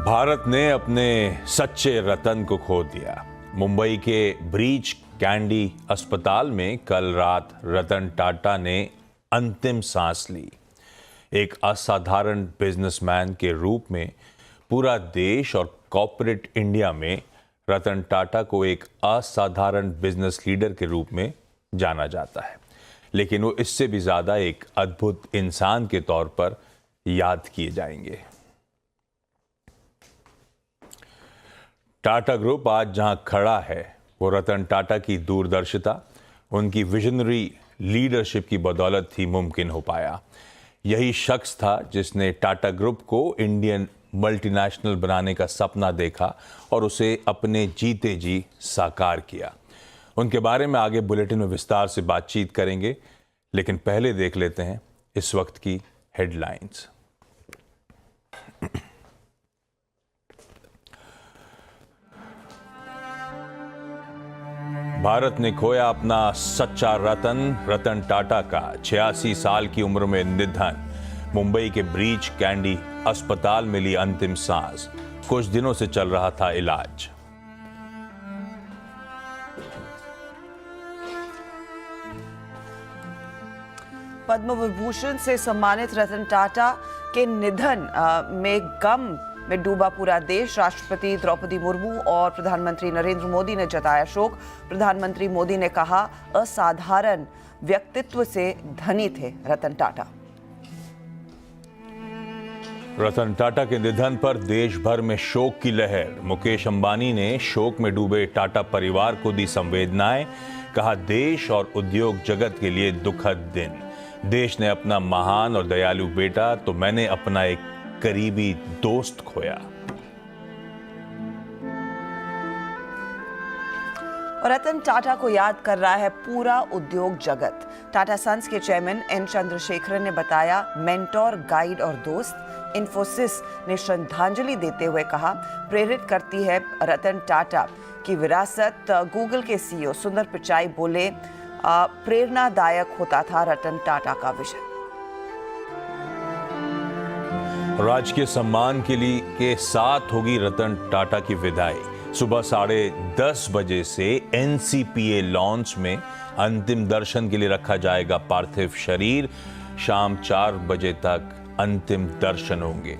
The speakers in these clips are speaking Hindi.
भारत ने अपने सच्चे रतन को खो दिया। मुंबई के ब्रीच कैंडी अस्पताल में कल रात रतन टाटा ने अंतिम सांस ली। एक असाधारण बिजनेसमैन के रूप में पूरा देश और कॉर्पोरेट इंडिया में रतन टाटा को एक असाधारण बिजनेस लीडर के रूप में जाना जाता है, लेकिन वो इससे भी ज्यादा एक अद्भुत इंसान के तौर पर याद किए जाएंगे। टाटा ग्रुप आज जहां खड़ा है वो रतन टाटा की दूरदर्शिता, उनकी विजनरी लीडरशिप की बदौलत ही मुमकिन हो पाया। यही शख्स था जिसने टाटा ग्रुप को इंडियन मल्टीनेशनल बनाने का सपना देखा और उसे अपने जीते जी साकार किया। उनके बारे में आगे बुलेटिन में विस्तार से बातचीत करेंगे, लेकिन पहले देख लेते हैं इस वक्त की हेडलाइंस। भारत ने खोया अपना सच्चा रतन। रतन टाटा का 86 साल की उम्र में निधन। मुंबई के ब्रीच कैंडी अस्पताल में ली अंतिम सांस। कुछ दिनों से चल रहा था इलाज। पद्म विभूषण से सम्मानित रतन टाटा के निधन में गम में डूबा पूरा देश। राष्ट्रपति द्रौपदी मुर्मू और प्रधानमंत्री नरेंद्र मोदी ने जताया शोक। प्रधानमंत्री मोदी ने कहा, असाधारण व्यक्तित्व से धनी थे रतन टाटा। रतन टाटा के निधन पर देश भर में शोक की लहर। मुकेश अंबानी ने शोक में डूबे टाटा परिवार को दी संवेदनाएं। कहा, देश और उद्योग जगत के लिए दुखद दिन। देश ने अपना महान और दयालु बेटा तो मैंने अपना एक करीबी दोस्त खोया। और रतन टाटा को याद कर रहा है पूरा उद्योग जगत। टाटा सन्स के चेयरमैन एन चंद्रशेखरन ने बताया, मेंटोर, गाइड और दोस्त। इन्फोसिस ने श्रद्धांजलि देते हुए कहा, प्रेरित करती है रतन टाटा की विरासत। गूगल के सीईओ सुंदर पिचाई बोले, प्रेरणादायक होता था रतन टाटा का विजन। राजकीय सम्मान के साथ होगी रतन टाटा की विदाई। सुबह 10:30 बजे से एनसीपीए लॉन्च में अंतिम दर्शन के लिए रखा जाएगा पार्थिव शरीर। शाम 4 बजे तक अंतिम दर्शन होंगे।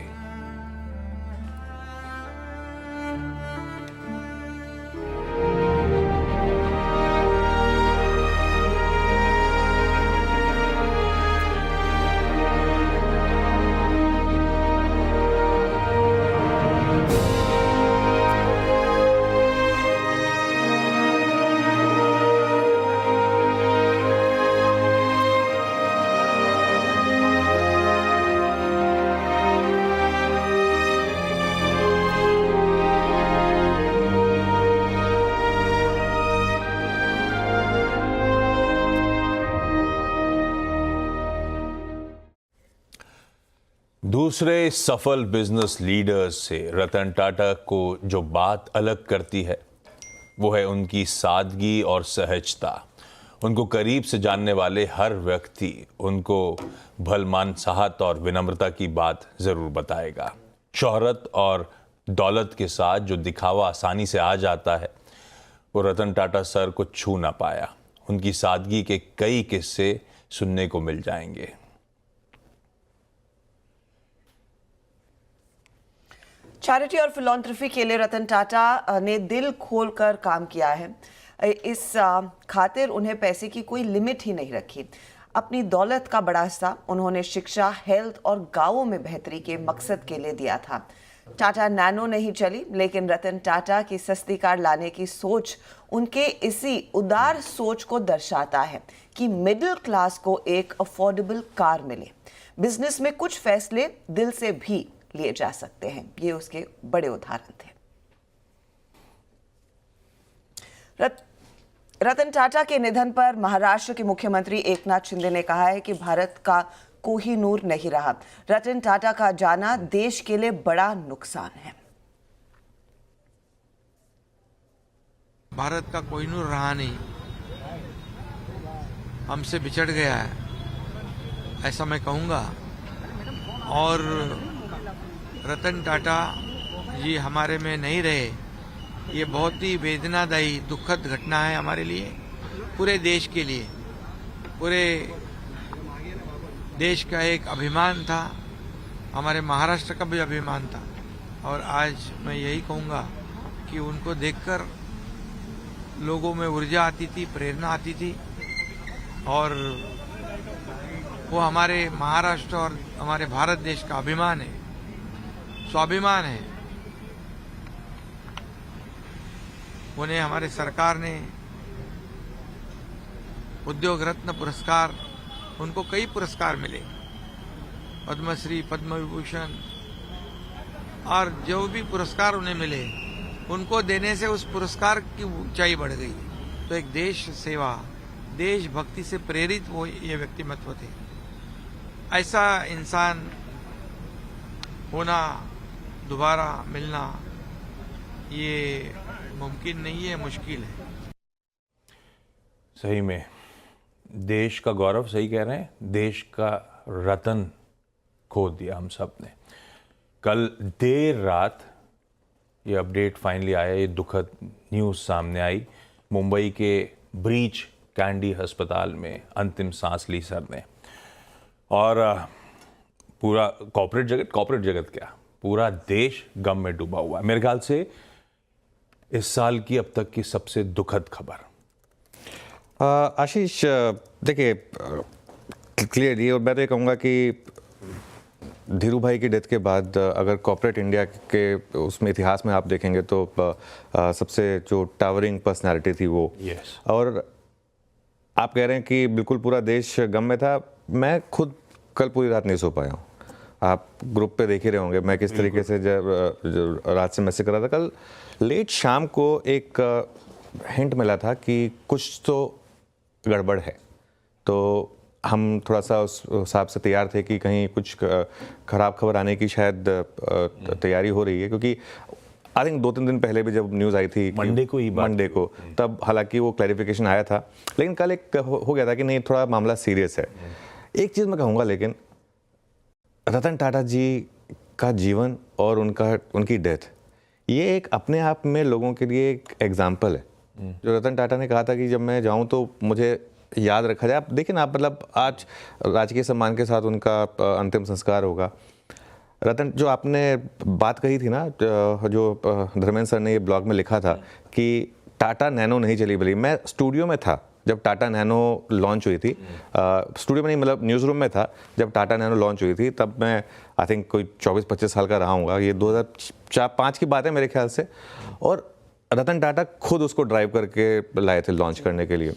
दूसरे सफल बिजनेस लीडर्स से रतन टाटा को जो बात अलग करती है वो है उनकी सादगी और सहजता। उनको करीब से जानने वाले हर व्यक्ति उनको भलमानसाहत और विनम्रता की बात जरूर बताएगा। शोहरत और दौलत के साथ जो दिखावा आसानी से आ जाता है वो रतन टाटा सर को छू ना पाया। उनकी सादगी के कई किस्से सुनने को मिल जाएंगे। चैरिटी और फिलॉन्थ्रफी के लिए रतन टाटा ने दिल खोलकर काम किया है। इस खातिर उन्हें पैसे की कोई लिमिट ही नहीं रखी। अपनी दौलत का बड़ा हिस्सा उन्होंने शिक्षा, हेल्थ और गांवों में बेहतरी के मकसद के लिए दिया था। टाटा नैनो नहीं चली, लेकिन रतन टाटा की सस्ती कार लाने की सोच उनके इसी उदार सोच को दर्शाता है कि मिडिल क्लास को एक अफोर्डेबल कार मिले। बिजनेस में कुछ फैसले दिल से भी लिए जा सकते हैं। ये उसके बड़े उदाहरण थे। रतन टाटा के निधन पर महाराष्ट्र के मुख्यमंत्री एकनाथ शिंदे ने कहा है कि भारत का कोहिनूर नहीं रहा। रतन टाटा का जाना देश के लिए बड़ा नुकसान है। भारत का कोहिनूर रहा नहीं, हमसे बिछड़ गया है, ऐसा मैं कहूँगा। और रतन टाटा जी हमारे में नहीं रहे, ये बहुत ही वेदनादायी दुखद घटना है हमारे लिए, पूरे देश के लिए। पूरे देश का एक अभिमान था, हमारे महाराष्ट्र का भी अभिमान था। और आज मैं यही कहूँगा कि उनको देखकर लोगों में ऊर्जा आती थी, प्रेरणा आती थी, और वो हमारे महाराष्ट्र और हमारे भारत देश का अभिमान है, स्वाभिमान है। उन्हें हमारे सरकार ने उद्योग रत्न पुरस्कार, उनको कई पुरस्कार मिले, पद्मश्री, पद्म विभूषण, और जो भी पुरस्कार उन्हें मिले उनको देने से उस पुरस्कार की ऊंचाई बढ़ गई। तो एक देश सेवा, देशभक्ति से प्रेरित वो ये व्यक्तिमत्व थे। ऐसा इंसान होना, दोबारा मिलना, ये मुमकिन नहीं है, मुश्किल है। सही में देश का गौरव, सही कह रहे हैं, देश का रतन खो दिया हम सब ने। कल देर रात ये अपडेट फाइनली आया, ये दुखद न्यूज़ सामने आई। मुंबई के ब्रीच कैंडी अस्पताल में अंतिम सांस ली सर ने, और पूरा कॉर्पोरेट जगत क्या, पूरा देश गम में डूबा हुआ है। मेरे ख्याल से इस साल की अब तक की सबसे दुखद खबर। आशीष, देखिए क्लियर ये, और मैं तो ये कहूँगा कि धीरू भाई की डेथ के बाद अगर कॉर्पोरेट इंडिया के उसमें इतिहास में आप देखेंगे तो सबसे जो टावरिंग पर्सनालिटी थी वो। Yes. और आप कह रहे हैं कि बिल्कुल पूरा देश गम में था। मैं खुद कल पूरी रात नहीं सो पाया हूँ। आप ग्रुप पे देख ही रहे होंगे मैं किस तरीके से जब रात से मैसेज कर रहा था। कल लेट शाम को एक हिंट मिला था कि कुछ तो गड़बड़ है, तो हम थोड़ा सा उस हिसाब से तैयार थे कि कहीं कुछ खराब खबर आने की शायद तैयारी हो रही है, क्योंकि आई थिंक 2-3 दिन पहले भी जब न्यूज़ आई थी मंडे को तब हालांकि वो क्लैरिफिकेशन आया था, लेकिन कल एक हो गया था कि नहीं थोड़ा मामला सीरियस है। एक चीज़ मैं कहूँगा, लेकिन रतन टाटा जी का जीवन और उनकी डेथ, ये एक अपने आप में लोगों के लिए एक एग्जाम्पल है। जो रतन टाटा ने कहा था कि जब मैं जाऊं तो मुझे याद रखा जाए। आप देखिए ना, मतलब आज राजकीय सम्मान के साथ उनका अंतिम संस्कार होगा। रतन, जो आपने बात कही थी ना, जो धर्मेंद्र सर ने ये ब्लॉग में लिखा था कि टाटा नैनो नहीं चली भली, मैं स्टूडियो में था जब टाटा नैनो लॉन्च हुई थी। स्टूडियो में नहीं, मतलब न्यूज़ रूम में था जब टाटा नैनो लॉन्च हुई थी। तब मैं आई थिंक कोई 24-25 साल का रहा हूँगा। ये 2004-5 की बात है मेरे ख्याल से। और रतन टाटा खुद उसको ड्राइव करके लाए थे लॉन्च करने के लिए।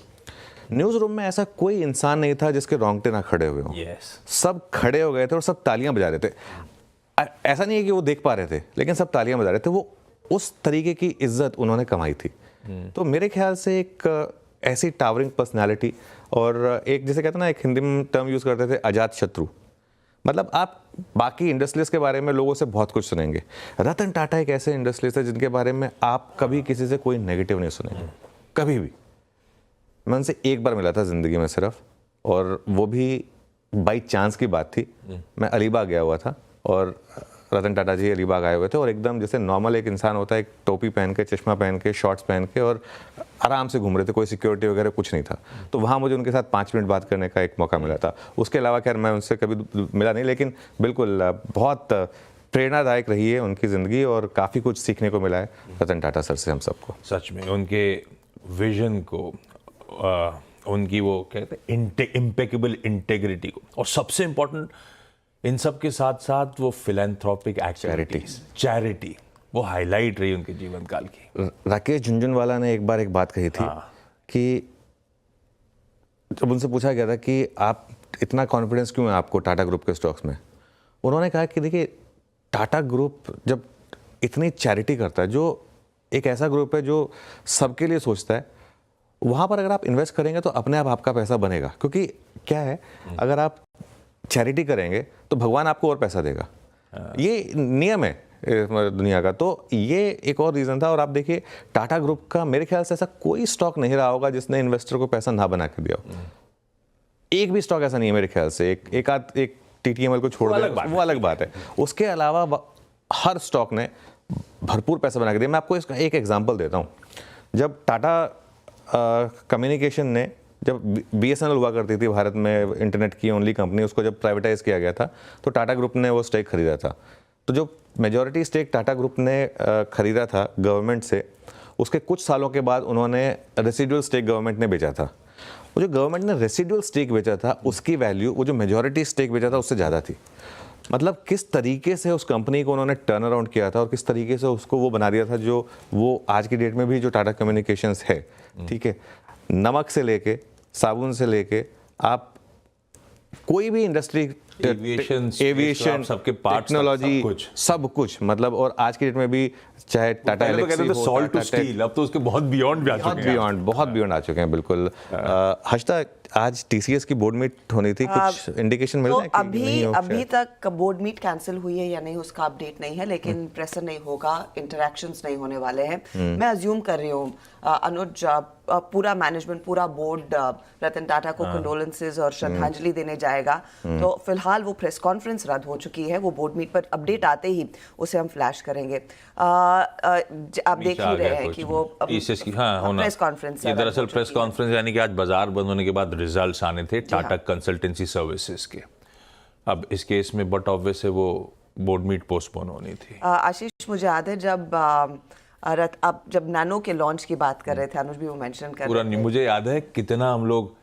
न्यूज़ रूम में ऐसा कोई इंसान नहीं था जिसके रोंगटे ना खड़े हुए हों। सब खड़े हो गए थे और सब तालियां बजा रहे थे। ऐसा नहीं है कि वो देख पा रहे थे, लेकिन सब तालियां बजा रहे थे। वो उस तरीके की इज्जत उन्होंने कमाई थी। तो मेरे ख्याल से एक ऐसी टावरिंग पर्सनैलिटी, और एक जैसे कहते हैं ना, एक हिंदी में टर्म यूज़ करते थे, अजात शत्रु। मतलब आप बाकी इंडस्ट्रियलिस्ट के बारे में लोगों से बहुत कुछ सुनेंगे, रतन टाटा एक ऐसे इंडस्ट्रियलिस्ट है जिनके बारे में आप कभी किसी से कोई नेगेटिव नहीं सुनेंगे, कभी भी। मैं उनसे एक बार मिला था ज़िंदगी में सिर्फ, और वो भी बाई चांस की बात थी। मैं अलीबाग गया हुआ था और रतन टाटा जी अलीबाग आए हुए थे, और एकदम जैसे नॉर्मल एक इंसान होता है, एक टोपी पहन के, चश्मा पहन के, शॉर्ट्स पहन के, और आराम से घूम रहे थे। कोई सिक्योरिटी वगैरह कुछ नहीं था। तो वहाँ मुझे उनके साथ 5 मिनट बात करने का एक मौका मिला था। उसके अलावा खैर मैं उनसे कभी मिला नहीं, लेकिन बिल्कुल बहुत प्रेरणादायक रही है उनकी ज़िंदगी, और काफ़ी कुछ सीखने को मिला है रतन टाटा सर से हम सबको। सच में उनके विजन को, उनकी वो कहते हैं इम्पेकेबल इंटेग्रिटी को, और सबसे इम्पोर्टेंट इन सब के साथ साथ वो फिलैंथ्रोपिक एक्टिविटीज, चैरिटी, वो हाईलाइट रही उनके जीवन काल की। राकेश झुनझुनवाला ने एक बार एक बात कही थी कि जब उनसे पूछा गया था कि आप इतना कॉन्फिडेंस क्यों है आपको टाटा ग्रुप के स्टॉक्स में, उन्होंने कहा कि देखिए टाटा ग्रुप जब इतनी चैरिटी करता है, जो एक ऐसा ग्रुप है जो सबके लिए सोचता है, वहाँ पर अगर आप इन्वेस्ट करेंगे तो अपने आप आपका पैसा बनेगा। क्योंकि क्या है, अगर आप चैरिटी करेंगे तो भगवान आपको और पैसा देगा। ये नियम है दुनिया का। तो ये एक और रीज़न था। और आप देखिए टाटा ग्रुप का मेरे ख्याल से ऐसा कोई स्टॉक नहीं रहा होगा जिसने इन्वेस्टर को पैसा ना बना के दिया हो। एक भी स्टॉक ऐसा नहीं है मेरे ख्याल से। एक TTML को छोड़ दे, वो अलग बात है। उसके अलावा हर स्टॉक ने भरपूर पैसा बना के दिया। मैं आपको इसका एक एग्जांपल देता हूँ। जब टाटा कम्युनिकेशन ने, जब BSNL हुआ करती थी भारत में इंटरनेट की ओनली कंपनी, उसको जब प्राइवेटाइज किया गया था तो टाटा ग्रुप ने वो स्टेक खरीदा था। तो जो मेजॉरिटी स्टेक टाटा ग्रुप ने खरीदा था गवर्नमेंट से, उसके कुछ सालों के बाद उन्होंने रेसिडुअल स्टेक गवर्नमेंट ने बेचा था। वो जो गवर्नमेंट ने रेसिडुअल स्टेक बेचा था उसकी वैल्यू वो जो मेजॉरिटी स्टेक बेचा था उससे ज़्यादा थी। मतलब किस तरीके से उस कंपनी को उन्होंने टर्न अराउंड किया था और किस तरीके से उसको वो बना दिया था जो वो आज की डेट में भी जो टाटा कम्युनिकेशंस है, ठीक है, नमक से लेके साबुन से लेके आप कोई भी इंडस्ट्री, एविएशन, सबके पार्ट्स, टेक्नोलॉजी, सब कुछ मतलब। और आज की डेट में भी चाहे टाटा एलेक्सी हो, सॉल्ट टू स्टील, अब तो उसके बहुत बियॉन्ड भी आ चुके हैं। बहुत बियॉन्ड आ चुके हैं, बिल्कुल। हर्षदा, आज TCS की बोर्ड मीट होनी थी, कुछ इंडिकेशन मिल रहा है कि अभी तक बोर्ड मीट कैंसिल हुई है या नहीं उसका अपडेट नहीं है, लेकिन प्रेशर नहीं होगा, इंटरैक्शंस नहीं होने वाले हैं। मैं अज्यूम कर रही हूँ अनुज, पूरा मैनेजमेंट, पूरा बोर्ड रतन टाटा को कंडोलेंसेस और श्रद्धांजलि देने जाएगा। तो फिलहाल वो प्रेस कॉन्फ्रेंस रद्द हो चुकी है, वो बोर्ड मीट पर अपडेट आते ही उसे हम फ्लैश करेंगे। आप देख ही रहे हैं कि वो प्रेस कॉन्फ्रेंस, दरअसल प्रेस कॉन्फ्रेंस यानी कि आज बाजार बंद होने के बाद रिजल्ट्स आने थे टाटा कंसल्टेंसी सर्विसेज के। अब इस केस में बट ऑब्वियस है वो बोर्ड मीट पोस्टपोन होनी थी। आशीष, मुझे याद है जब नैनो के लॉन्च की बात कर रहे थे, अनुज भी वो मेंशन कर रहे थे, मुझे याद है कितना हम लोग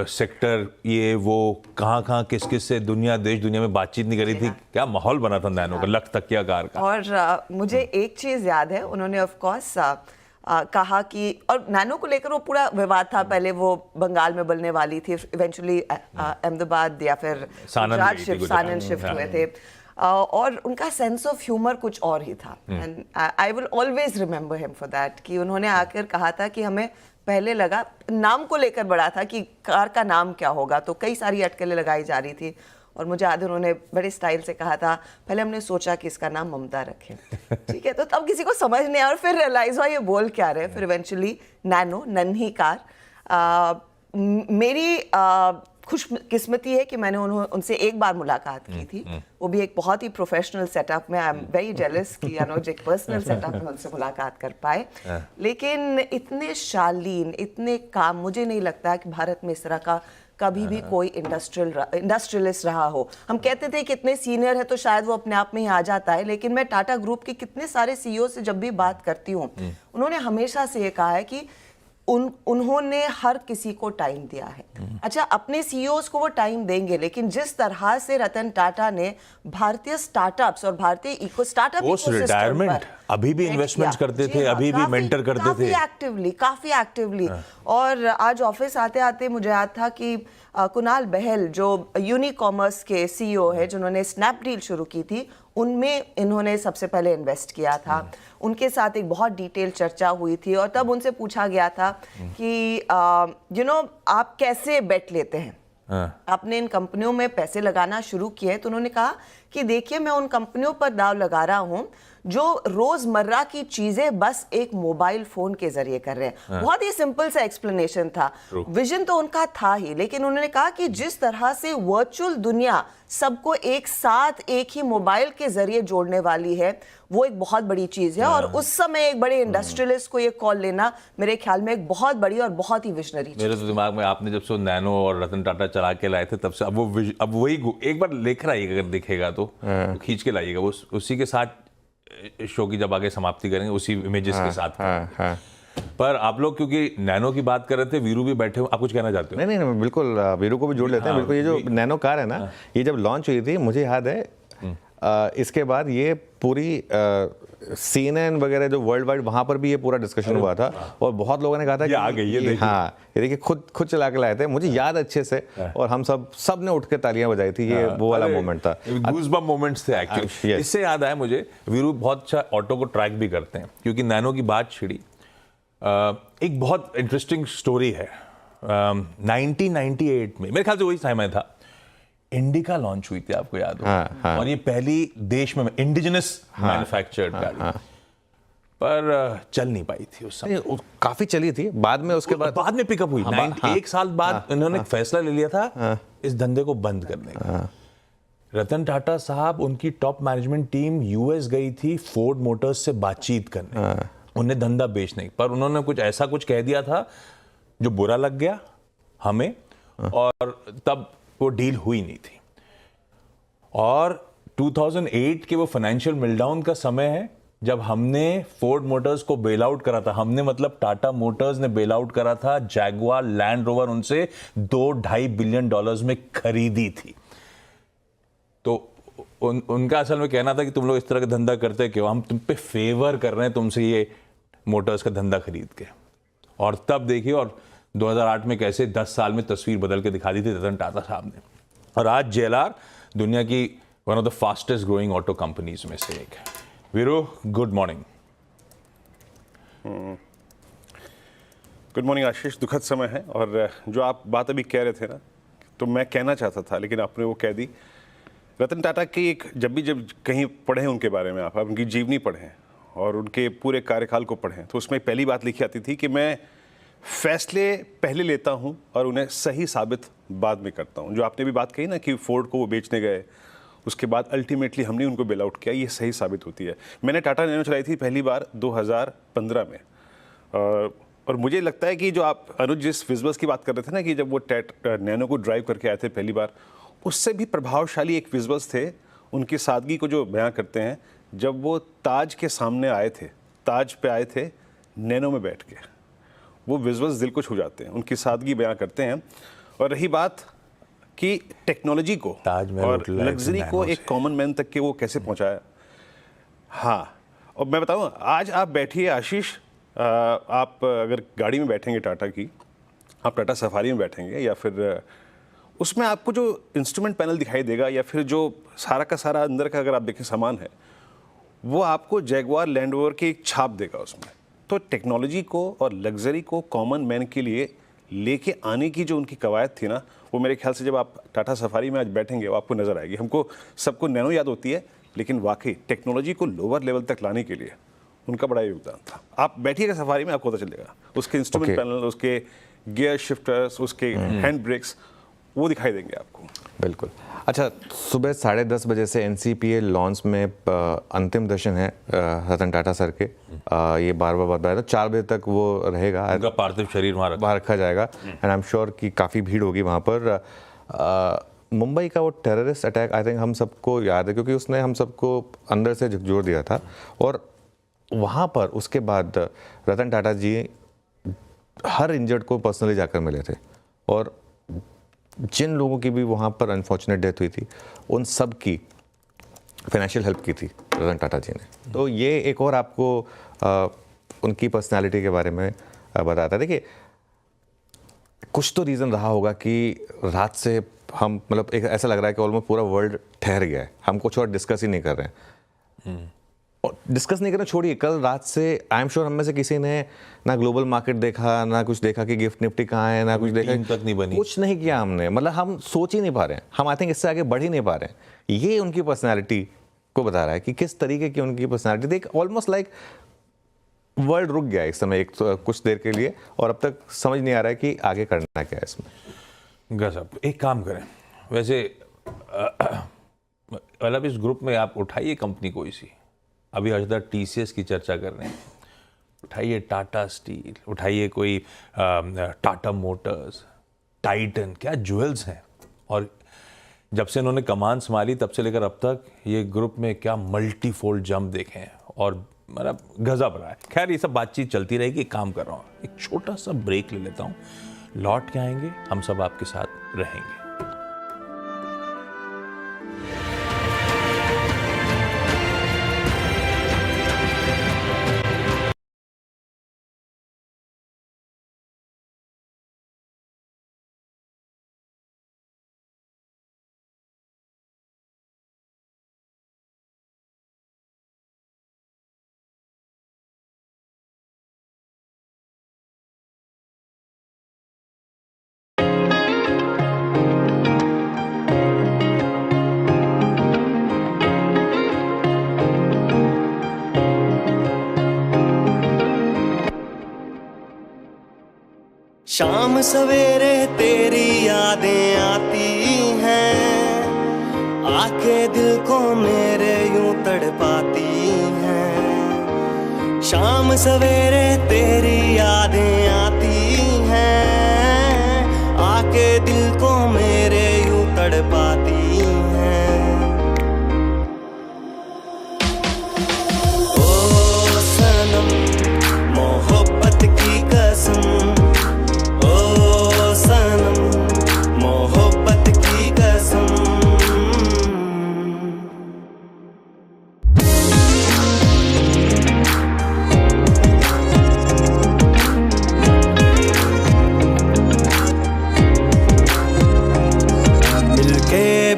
सेक्टर ये वो कहाँ किस से देश दुनिया में बातचीत नहीं करी थी, क्या माहौल बना था नैनो का, लख तकिया कार का। और मुझे एक चीज याद है, उन्होंने ऑफ कोर्स कहा कि, और नैनो को लेकर वो पूरा विवाद था, पहले वो बंगाल में बनने वाली थी, इवेंचुअली अहमदाबाद या फिर सानन शिफ्ट हुए थे, और उनका सेंस ऑफ ह्यूमर कुछ और ही था। And I will always remember him for that, कि उन्होंने आकर कहा था कि हमें पहले लगा, नाम को लेकर बड़ा था कि कार का नाम क्या होगा, तो कई सारी अटकलें लगाई जा रही थी, और मुझे याद है उन्होंने बड़े स्टाइल से कहा था, पहले हमने सोचा कि इसका नाम ममता रखें, ठीक है, तो तब किसी को समझ नहीं आया और फिर रियलाइज हुआ ये बोल क्या रहे, फिर इवेंचुअली नैनो, नन्ही कार। मेरी खुशकिस्मती है कि मैंने उनसे एक बार मुलाकात की थी, वो भी एक बहुत ही प्रोफेशनल सेटअप में। आई एम वेरी जेलस कि अनुज एक पर्सनल सेटअप में उनसे मुलाकात कर पाए, लेकिन इतने शालीन, इतने काम, मुझे नहीं लगता कि भारत में इस तरह का कभी भी कोई इंडस्ट्रियलिस्ट रहा हो। हम कहते थे कि इतने सीनियर है तो शायद वो अपने आप में ही आ जाता है, लेकिन मैं टाटा ग्रुप के कितने सारे CEO से जब भी बात करती हूँ, उन्होंने हमेशा से ये कहा है कि उन्होंने हर किसी को टाइम दिया है। अच्छा, अपने CEOs को वो टाइम देंगे, लेकिन जिस तरह से रतन टाटा ने भारतीय स्टार्टअप्स और भारतीय स्टार्टअप रिटायरमेंट अभी भी इन्वेस्टमेंट्स करते थे, अभी भी मेंटर करते थे काफी एक्टिवली। और आज ऑफिस आते आते मुझे याद था कि कुणाल बहल जो यूनिकॉमर्स के CEO है, जिन्होंने स्नैपडील शुरू की थी, उनमें इन्होंने सबसे पहले इन्वेस्ट किया था। उनके साथ एक बहुत डिटेल चर्चा हुई थी और तब उनसे पूछा गया था कि आप कैसे बेट लेते हैं, आपने इन कंपनियों में पैसे लगाना शुरू किए, तो उन्होंने कहा कि देखिए, मैं उन कंपनियों पर दाव लगा रहा हूं जो रोजमर्रा की चीजें बस एक मोबाइल फोन के जरिए कर रहे हैं। बहुत ही सिंपल सा एक्सप्लेनेशन था, विजन तो उनका था ही, लेकिन उन्होंने कहा कि जिस तरह से वर्चुअल दुनिया सबको एक साथ एक ही मोबाइल के जरिए जोड़ने वाली है, वो एक बहुत बड़ी चीज है। और उस समय एक बड़े इंडस्ट्रियलिस्ट को ये कॉल लेना मेरे ख्याल में एक बहुत बड़ी और बहुत ही विजनरी मेरे तो दिमाग में, आपने जब से नैनो और रतन टाटा चला के लाए थे, तब से अब वही एक बार लेकर आइएगा, अगर दिखेगा तो खींच के लाइएगा, वो उसी के साथ शो की जब आगे समाप्ति करेंगे उसी इमेजेस के साथ। पर आप लोग क्योंकि नैनो की बात कर रहे थे, वीरू भी बैठे हो, आप कुछ कहना चाहते हो? नहीं, बिल्कुल, वीरू को भी जोड़ लेते हैं। बिल्कुल, ये जो नैनो कार है ना, ये जब लॉन्च हुई थी, मुझे याद है इसके बाद ये पूरी CNN वगैरह जो वर्ल्ड वाइड, वहां पर भी ये पूरा डिस्कशन हुआ था, और बहुत लोगों ने कहा था कि आ गई है, हाँ, ये देखिए खुद चला के लाए थे, मुझे याद अच्छे से, और हम सब ने उठ के तालियां बजाई थी, ये वो वाला मोमेंट था, गूज़बम्प मोमेंट्स थे एक्चुअली। इससे याद आया मुझे, वीरू बहुत अच्छा ऑटो को ट्रैक भी करते हैं, क्योंकि नैनो की बात छिड़ी, एक बहुत इंटरेस्टिंग स्टोरी है। 1998 में, मेरे ख्याल से वही समय था, इंडिका लॉन्च हुई थी, आपको याद हो? और ये पहली देश में इंडिजिनस मैन्युफैक्चर्ड गाड़ी, पर चल नहीं पाई थी उस समय। काफी चली थी, बाद में उसके बाद में पिकअप हुई। एक साल बाद इन्होंने फैसला ले लिया था इस धंधे को बंद करने का। रतन टाटा साहब, उनकी टॉप मैनेजमेंट टीम यूएस गई थी फोर्ड मोटर्स से बातचीत करने, उन्हें धंधा बेचने, पर उन्होंने कुछ ऐसा कुछ कह दिया था जो बुरा लग गया हमें, और तब वो डील हुई नहीं थी। और 2008 के वो फाइनेंशियल मेल्टडाउन का समय है जब हमने फोर्ड मोटर्स को बेल आउट करा था। हमने मतलब टाटा मोटर्स ने बेल आउट करा था जैगुआर लैंड रोवर, उनसे $2.5 बिलियन में खरीदी थी। तो उनका असल में कहना था कि तुम लोग इस तरह का धंधा करते क्यों, हम तुम पे फेवर कर रहे हैं तुमसे ये मोटर्स का धंधा खरीद के। और तब देखिए, और 2008 में कैसे 10 साल में तस्वीर बदल के दिखा दी थी रतन टाटा साहब ने। और आज जेएलआर दुनिया की one of the fastest growing auto companies में से एक है। Veeru, good morning. Good morning Ashish. दुखद समय है, और जो आप बात अभी कह रहे थे ना, तो मैं कहना चाहता था लेकिन आपने वो कह दी। रतन टाटा की एक जब कहीं पढ़ें उनके बारे में, आप उनकी जीवनी पढ़ें और उनके पूरे कार्यकाल को पढ़ें, तो उसमें पहली बात लिखी आती थी कि मैं फैसले पहले लेता हूं और उन्हें सही साबित बाद में करता हूं। जो आपने भी बात कही ना कि फोर्ड को वो बेचने गए, उसके बाद अल्टीमेटली हमने उनको बेल आउट किया, ये सही साबित होती है। मैंने टाटा नैनो चलाई थी पहली बार 2015 में, और मुझे लगता है कि जो आप अनुज जिस विजुअल्स की बात कर रहे थे ना, कि जब वो नैनो को ड्राइव करके आए थे पहली बार, उससे भी प्रभावशाली एक विजुअल्स थे उनकी सादगी को जो बयां करते हैं, जब वो ताज के सामने आए थे, ताज पे आए थे नैनो में बैठ के। वो विजुअल्स दिल को छू जाते हैं, उनकी सादगी बयां करते हैं। और रही बात कि टेक्नोलॉजी को और लग्जरी को एक कॉमन मैन तक के वो कैसे पहुंचाया। हाँ, और मैं बताऊँ, आज आप बैठिए आशीष, आप अगर गाड़ी में बैठेंगे टाटा की, आप टाटा सफारी में बैठेंगे, या फिर उसमें आपको जो इंस्ट्रूमेंट पैनल दिखाई देगा, या फिर जो सारा का सारा अंदर का अगर आप देखें सामान है, वो आपको जैगुआर लैंड रोवर की एक छाप देगा उसमें। तो टेक्नोलॉजी को और लग्जरी को कॉमन मैन के लिए लेके आने की जो उनकी कवायद थी ना, वो मेरे ख्याल से जब आप टाटा सफारी में आज बैठेंगे वो आपको नजर आएगी। हमको सबको नैनो याद होती है, लेकिन वाकई टेक्नोलॉजी को लोअर लेवल तक लाने के लिए उनका बड़ा योगदान था। आप बैठिएगा सफारी में, आपको पता चलेगा उसके इंस्ट्रूमेंट पैनल, उसके गियर शिफ्टर्स, उसके हैंड ब्रेक्स, वो दिखाई देंगे आपको। बिल्कुल। अच्छा, सुबह 10:30 बजे से NCPA लॉन्च में अंतिम दर्शन है रतन टाटा सर के। ये बार बताया था 4 बजे तक वो रहेगा, उनका पार्थिव शरीर वहाँ रखा जाएगा, एंड आई एम श्योर कि काफ़ी भीड़ होगी वहाँ पर। मुंबई का वो टेररिस्ट अटैक आई थिंक हम सबको याद है, क्योंकि उसने हम सबको अंदर से झकझोर दिया था। और वहाँ पर उसके बाद रतन टाटा जी हर इंजर्ड को पर्सनली जाकर मिले थे, और जिन लोगों की भी वहाँ पर अनफॉर्चुनेट डेथ हुई थी, उन सब की फाइनेंशियल हेल्प की थी रतन टाटा जी ने। तो ये एक और आपको उनकी पर्सनालिटी के बारे में बताता है। देखिए, कुछ तो रीज़न रहा होगा कि रात से हम, मतलब एक ऐसा लग रहा है कि ऑलमोस्ट पूरा वर्ल्ड ठहर गया है, हम कुछ और डिस्कस ही नहीं कर रहे हैं। और डिस्कस नहीं करना छोड़िए, कल रात से आई एम श्योर हम में से किसी ने ना ग्लोबल मार्केट देखा, ना कुछ देखा कि गिफ्ट निफ्टी कहाँ है, ना कुछ देखा, तक नहीं बनी, कुछ नहीं किया हमने। मतलब हम सोच ही नहीं पा रहे हैं, हम आई थिंक इससे आगे बढ़ ही नहीं पा रहे हैं। ये उनकी पर्सनैलिटी को बता रहा है कि किस तरीके की उनकी पर्सनैलिटी थी। ऑलमोस्ट लाइक वर्ल्ड रुक गया इस समय कुछ देर के लिए, और अब तक समझ नहीं आ रहा है कि आगे करना क्या है इसमें। गजब। एक काम करें, वैसे मतलब इस ग्रुप में आप उठाइए कंपनी कोई सी, अभी हजरत TCS की चर्चा कर रहे हैं, उठाइए टाटा स्टील, उठाइए कोई टाटा मोटर्स, टाइटन, क्या ज्वेल्स हैं। और जब से इन्होंने कमान संभाली तब से लेकर अब तक ये ग्रुप में क्या मल्टीफोल्ड जंप देखे हैं, और मतलब गजब रहा है। खैर, ये सब बातचीत चलती रहेगी। एक काम कर रहा हूँ, एक छोटा सा ब्रेक ले लेता हूँ, लौट के आएंगे, हम सब आपके साथ रहेंगे। शाम सवेरे तेरी यादें आती हैं, आके दिल को मेरे यूं तड़पाती हैं, शाम सवेरे तेरी यादें आती हैं, आके दिल को मेरे यूं तड़पाती हैं। ओ सनम मोहब्बत की कसम, ओ सनम मोहब्बत की कसम।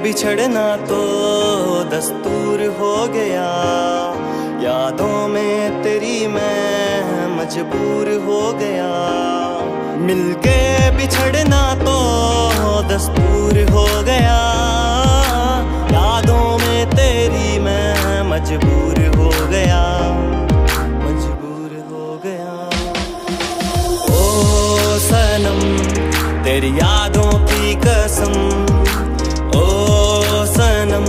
बिछड़ना तो दस्तूर हो गया, यादों में तेरी मैं मजबूर हो गया। मिलके बिछड़ना तो दस्तूर हो गया, यादों में तेरी मैं मजबूर हो गया, मजबूर हो गया। ओ सनम तेरी यादों की कसम, ओ सनम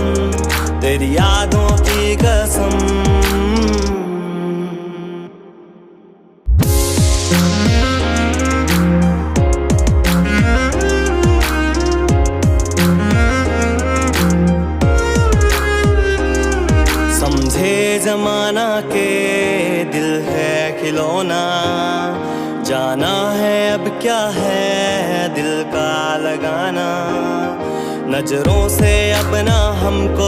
तेरी यादों की कसम। समझे जमाना के दिल है खिलौना, जाना है अब क्या है दिल का लगाना। नजरों से अब ना हमको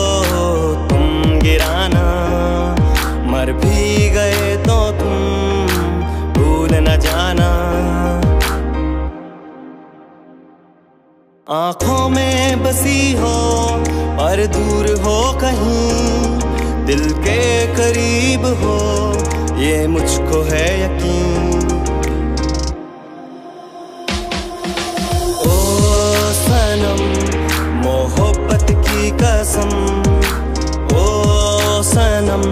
तुम गिराना, मर भी गए तो तुम भूल न जाना। आँखों में बसी हो पर दूर हो कहीं, दिल के करीब हो ये मुझको है यकीन। ओ सनम मोहब्बत की कसम, ओ सनम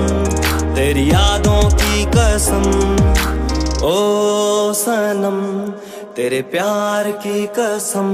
तेरी यादों की कसम, ओ सनम तेरे प्यार की कसम।